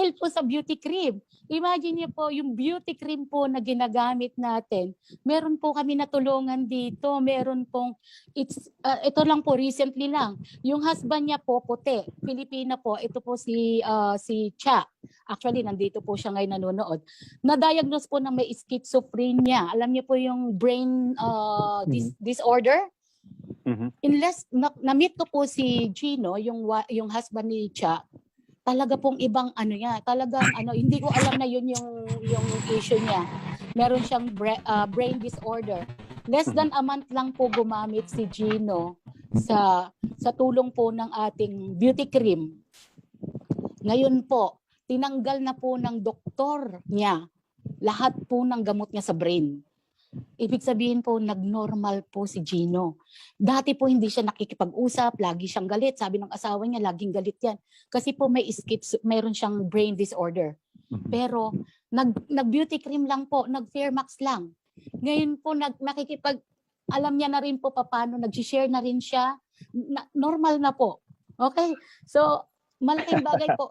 Dahil po sa beauty cream. Imagine niyo po, yung beauty cream po na ginagamit natin, meron po kami natulungan dito. Meron pong, ito lang po, recently lang. Yung husband niya po, puti. Pilipina po. Ito po si Cha. Actually, nandito po siya ngayon nanonood. Na-diagnose po na may schizophrenia. Alam niyo po yung brain disorder? Unless na-meet ko po si Gino, yung husband ni Cha, talaga pong ibang ano niya, talagang hindi ko alam na yun yung issue niya. Meron siyang brain disorder. Less than a month lang po gumamit si Gino sa tulong po ng ating beauty cream. Ngayon po, tinanggal na po ng doktor niya lahat po ng gamot niya sa brain. Ibig sabihin po, nag-normal po si Gino. Dati po hindi siya nakikipag-usap, lagi siyang galit. Sabi ng asawa niya, laging galit yan. Kasi po mayroon siyang brain disorder. Pero nag-beauty cream lang po, nag-Fairmax lang. Ngayon po alam niya na rin po paano, nag-share na rin siya. Normal na po. Okay? So, malaking bagay po.